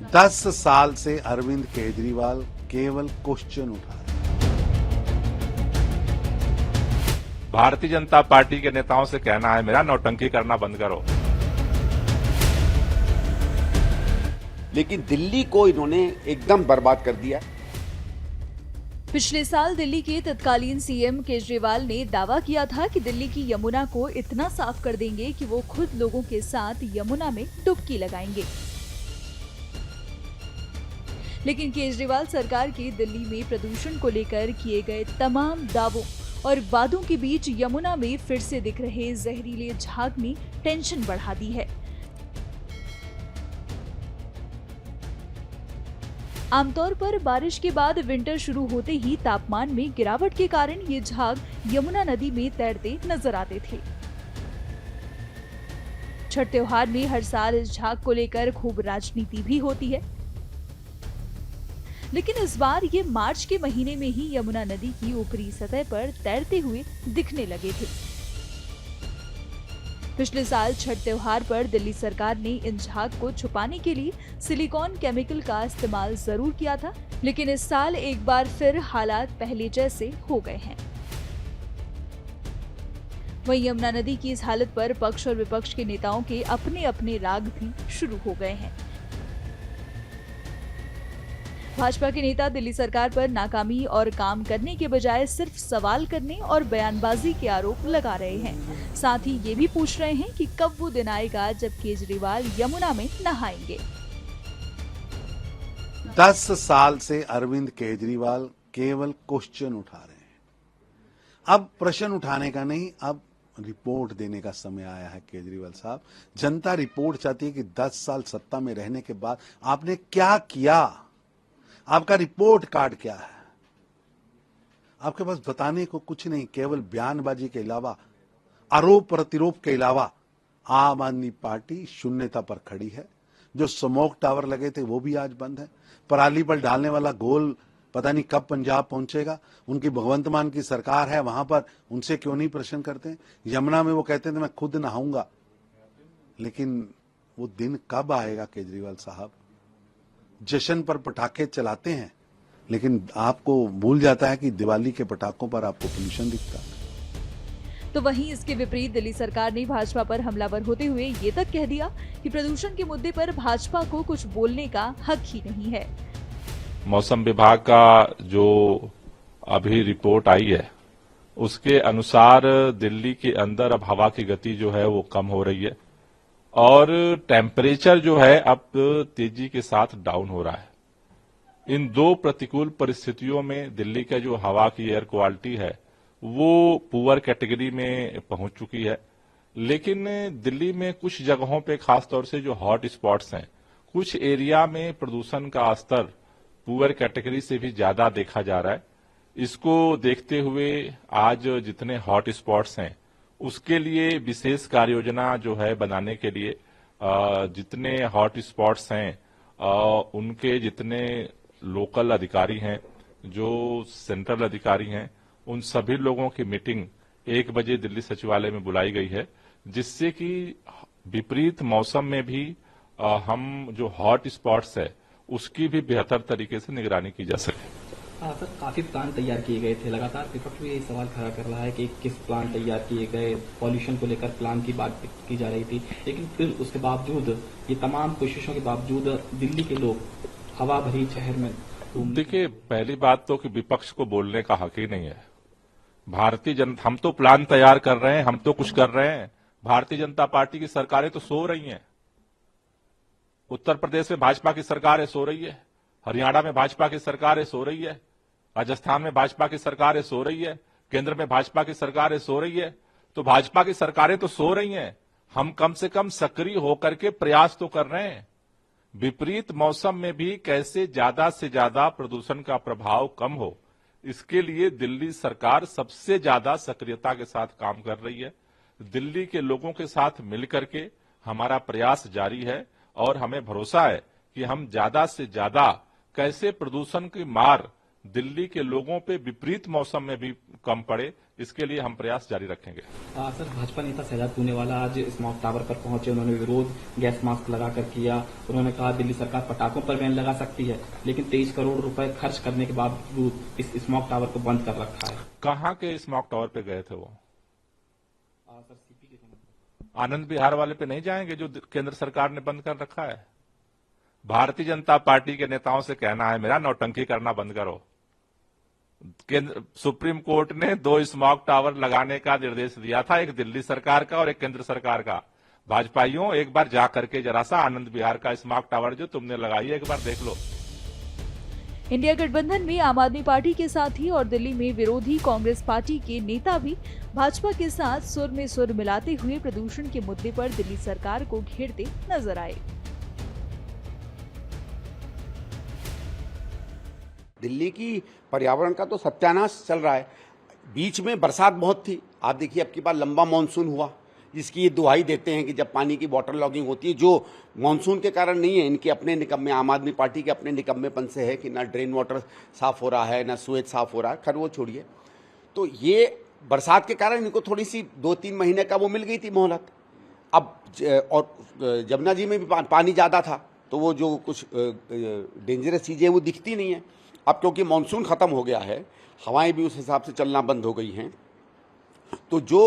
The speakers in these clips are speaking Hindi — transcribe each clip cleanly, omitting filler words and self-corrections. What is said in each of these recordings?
10 साल से अरविंद केजरीवाल केवल क्वेश्चन उठा रहे हैं। भारतीय जनता पार्टी के नेताओं से कहना है मेरा, नौटंकी करना बंद करो। लेकिन दिल्ली को इन्होंने एकदम बर्बाद कर दिया। पिछले साल दिल्ली के तत्कालीन सीएम केजरीवाल ने दावा किया था कि दिल्ली की यमुना को इतना साफ कर देंगे कि वो खुद लोगों के साथ यमुना में डुबकी लगाएंगे। लेकिन केजरीवाल सरकार के दिल्ली में प्रदूषण को लेकर किए गए तमाम दावों और वादों के बीच यमुना में फिर से दिख रहे जहरीले झाग ने टेंशन बढ़ा दी है। आमतौर पर बारिश के बाद विंटर शुरू होते ही तापमान में गिरावट के कारण ये झाग यमुना नदी में तैरते नजर आते थे। छठ त्योहार में हर साल इस झाग को लेकर खूब राजनीति भी होती है, लेकिन इस बार ये मार्च के महीने में ही यमुना नदी की ऊपरी सतह पर तैरते हुए दिखने लगे थे। पिछले साल छठ त्योहार पर दिल्ली सरकार ने इन झाग को छुपाने के लिए सिलिकॉन केमिकल का इस्तेमाल जरूर किया था, लेकिन इस साल एक बार फिर हालात पहले जैसे हो गए हैं। वहीं यमुना नदी की इस हालत पर पक्ष और विपक्ष के नेताओं के अपने अपने राग भी शुरू हो गए हैं। भाजपा के नेता दिल्ली सरकार पर नाकामी और काम करने के बजाय सिर्फ सवाल करने और बयानबाजी के आरोप लगा रहे हैं। साथ ही ये भी पूछ रहे हैं कि कब वो दिन आएगा जब केजरीवाल यमुना में नहाएंगे। 10 साल से अरविंद केजरीवाल केवल क्वेश्चन उठा रहे हैं। अब प्रश्न उठाने का नहीं, अब रिपोर्ट देने का समय आया है। केजरीवाल साहब, जनता रिपोर्ट चाहती है कि 10 साल सत्ता में रहने के बाद आपने क्या किया, आपका रिपोर्ट कार्ड क्या है। आपके पास बताने को कुछ नहीं, केवल बयानबाजी के अलावा, आरोप प्रतिरोप के अलावा आम आदमी पार्टी शून्यता पर खड़ी है। जो स्मोक टावर लगे थे वो भी आज बंद है। पराली पर डालने वाला गोल पता नहीं कब पंजाब पहुंचेगा। उनकी भगवंत मान की सरकार है, वहां पर उनसे क्यों नहीं प्रश्न करते। यमुना में वो कहते थे मैं खुद नहाऊंगा, लेकिन वो दिन कब आएगा केजरीवाल साहब। जश्न पर पटाखे चलाते हैं, लेकिन आपको भूल जाता है कि दिवाली के पटाखों पर आपको पोल्यूशन दिखता है। तो वहीं इसके विपरीत दिल्ली सरकार ने भाजपा पर हमलावर होते हुए ये तक कह दिया कि प्रदूषण के मुद्दे पर भाजपा को कुछ बोलने का हक ही नहीं है। मौसम विभाग का जो अभी रिपोर्ट आई है उसके अनुसार दिल्ली के अंदर अब हवा की गति जो है वो कम हो रही है और टेम्परेचर जो है अब तेजी के साथ डाउन हो रहा है। इन दो प्रतिकूल परिस्थितियों में दिल्ली का जो हवा की एयर क्वालिटी है वो पुअर कैटेगरी में पहुंच चुकी है। लेकिन दिल्ली में कुछ जगहों पे, खासतौर से जो हॉट स्पॉट्स हैं, कुछ एरिया में प्रदूषण का स्तर पुअर कैटेगरी से भी ज्यादा देखा जा रहा है। इसको देखते हुए आज जितने हॉट स्पॉट्स हैं उसके लिए विशेष कार्य योजना जो है बनाने के लिए जितने हॉट स्पॉट्स हैं उनके जितने लोकल अधिकारी हैं, जो सेंट्रल अधिकारी हैं, उन सभी लोगों की मीटिंग 1 बजे दिल्ली सचिवालय में बुलाई गई है, जिससे कि विपरीत मौसम में भी हम जो हॉट स्पॉट्स है उसकी भी बेहतर तरीके से निगरानी की जा सके। सर, काफी प्लान तैयार किए गए थे। लगातार विपक्ष भी यही सवाल खड़ा कर रहा है कि किस प्लान तैयार किए गए, पॉल्यूशन को लेकर प्लान की बात की जा रही थी, लेकिन फिर उसके बावजूद, ये तमाम कोशिशों के बावजूद दिल्ली के लोग हवा भरी शहर में देखिए, पहली बात तो कि विपक्ष को बोलने का हक ही नहीं है। भारतीय जनता, हम तो प्लान तैयार कर रहे हैं, हम तो कुछ कर रहे हैं। भारतीय जनता पार्टी की सरकारें तो सो रही हैं। उत्तर प्रदेश में भाजपा की सरकार सो रही है, हरियाणा में भाजपा की सरकार सो रही है, राजस्थान में भाजपा की सरकार सो रही है, केंद्र में भाजपा की सरकार सो रही है। तो भाजपा की सरकारें तो सो रही हैं, हम कम से कम सक्रिय होकर के प्रयास तो कर रहे हैं। विपरीत मौसम में भी कैसे ज्यादा से ज्यादा प्रदूषण का प्रभाव कम हो, इसके लिए दिल्ली सरकार सबसे ज्यादा सक्रियता के साथ काम कर रही है। दिल्ली के लोगों के साथ मिलकर के हमारा प्रयास जारी है और हमें भरोसा है कि हम ज्यादा से ज्यादा कैसे प्रदूषण की मार दिल्ली के लोगों पे विपरीत मौसम में भी कम पड़े, इसके लिए हम प्रयास जारी रखेंगे। सर, भाजपा नेता शहजाद पूनेवाला आज स्मॉग टावर पर पहुंचे। उन्होंने विरोध गैस मास्क लगाकर किया। उन्होंने कहा दिल्ली सरकार पटाखों पर बैन लगा सकती है, लेकिन 23 करोड़ रुपए खर्च करने के बावजूद इस स्मॉग टावर को बंद कर रखा है। कहाँ के स्मॉग टावर पे गए थे वो? सर, सीपी के आनंद विहार वाले पे नहीं जाएंगे जो केंद्र सरकार ने बंद कर रखा है? भारतीय जनता पार्टी के नेताओं से कहना है मेरा, नौटंकी करना बंद करो। सुप्रीम कोर्ट ने 2 स्मॉग टावर लगाने का निर्देश दिया था, एक दिल्ली सरकार का और एक केंद्र सरकार का। भाजपाइयों, एक बार जा करके जरा सा आनंद विहार का स्मॉग टावर जो तुमने लगाई है, एक बार देख लो। इंडिया गठबंधन में आम आदमी पार्टी के साथ ही और दिल्ली में विरोधी कांग्रेस पार्टी के नेता भी भाजपा के साथ सुर में सुर मिलाते हुए प्रदूषण के मुद्दे पर दिल्ली सरकार को घेरते नजर आए। दिल्ली की पर्यावरण का तो सत्यानाश चल रहा है। बीच में बरसात बहुत थी, आप देखिए अब की बार लंबा मानसून हुआ, जिसकी ये दुहाई देते हैं कि जब पानी की वाटर लॉगिंग होती है, जो मानसून के कारण नहीं है, इनके अपने निकम्मे, आम आदमी पार्टी के अपने निकम्मेपन से है कि ना ड्रेन वाटर साफ हो रहा है, ना सुएज साफ हो रहा है। खैर वो छोड़िए, तो ये बरसात के कारण इनको थोड़ी सी 2-3 महीने का वो मिल गई थी मोहलत। अब और जमुना जी में भी पानी ज़्यादा था, तो वो जो कुछ डेंजरस चीज़ें वो दिखती नहीं है। अब क्योंकि मानसून ख़त्म हो गया है, हवाएं भी उस हिसाब से चलना बंद हो गई हैं, तो जो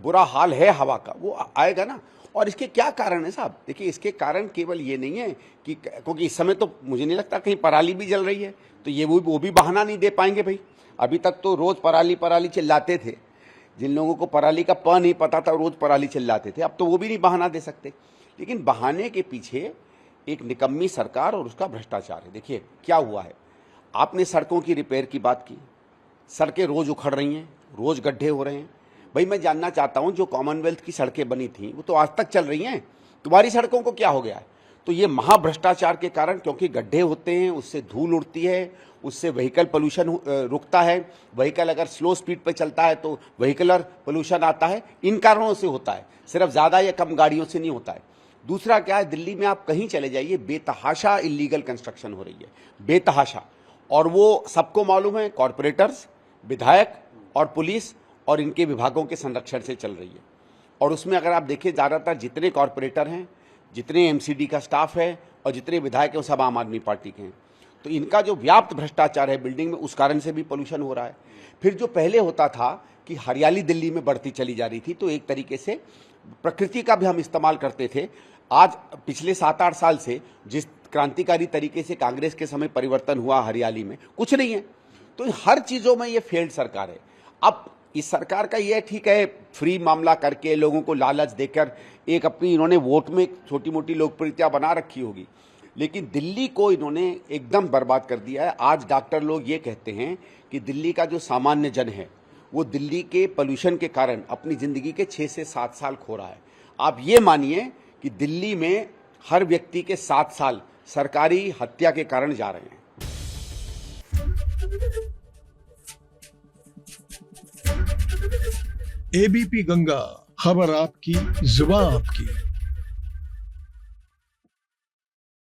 बुरा हाल है हवा का वो आएगा ना। और इसके क्या कारण है साहब? देखिए, इसके कारण केवल ये नहीं है कि क्योंकि इस समय तो मुझे नहीं लगता कहीं पराली भी जल रही है, तो ये वो भी बहाना नहीं दे पाएंगे भाई। अभी तक तो रोज़ पराली चिल्लाते थे, जिन लोगों को पराली का प नहीं पता था रोज़ पराली चिल्लाते थे, अब तो वो भी नहीं बहाना दे सकते। लेकिन बहाने के पीछे एक निकम्मी सरकार और उसका भ्रष्टाचार है। देखिए क्या हुआ है, आपने सड़कों की रिपेयर की बात की, सड़कें रोज़ उखड़ रही हैं, रोज़ गड्ढे हो रहे हैं। भाई मैं जानना चाहता हूं, जो कॉमनवेल्थ की सड़कें बनी थी वो तो आज तक चल रही हैं, तुम्हारी सड़कों को क्या हो गया है? तो ये महाभ्रष्टाचार के कारण, क्योंकि गड्ढे होते हैं, उससे धूल उड़ती है, उससे व्हीकल पोल्यूशन रुकता है। व्हीकल अगर स्लो स्पीड पर चलता है तो व्हीकलर पोल्यूशन आता है। इन कारणों से होता है, सिर्फ ज़्यादा या कम गाड़ियों से नहीं होता है। दूसरा क्या है, दिल्ली में आप कहीं चले जाइए, बेतहाशा इलीगल कंस्ट्रक्शन हो रही है, बेतहाशा। और वो सबको मालूम है, कॉरपोरेटर्स, विधायक और पुलिस और इनके विभागों के संरक्षण से चल रही है। और उसमें अगर आप देखें, ज़्यादातर जितने कॉरपोरेटर हैं, जितने एमसीडी का स्टाफ है और जितने विधायक हैं, वो सब आम आदमी पार्टी के हैं। तो इनका जो व्याप्त भ्रष्टाचार है बिल्डिंग में, उस कारण से भी पोल्यूशन हो रहा है। फिर जो पहले होता था कि हरियाली दिल्ली में बढ़ती चली जा रही थी, तो एक तरीके से प्रकृति का भी हम इस्तेमाल करते थे। आज पिछले 7-8 साल से जिस क्रांतिकारी तरीके से कांग्रेस के समय परिवर्तन हुआ हरियाली में, कुछ नहीं है। तो हर चीज़ों में ये फेल्ड सरकार है। अब इस सरकार का ये ठीक है, फ्री मामला करके लोगों को लालच देकर एक अपनी इन्होंने वोट में छोटी मोटी लोकप्रियता बना रखी होगी, लेकिन दिल्ली को इन्होंने एकदम बर्बाद कर दिया है। आज डॉक्टर लोग ये कहते हैं कि दिल्ली का जो सामान्य जन है वो दिल्ली के पोल्यूशन के कारण अपनी ज़िंदगी के 6 से 7 साल खो रहा है। आप ये मानिए कि दिल्ली में हर व्यक्ति के 7 साल सरकारी हत्या के कारण जा रहे हैं। एबीपी गंगा, खबर आपकी, जुबान आपकी।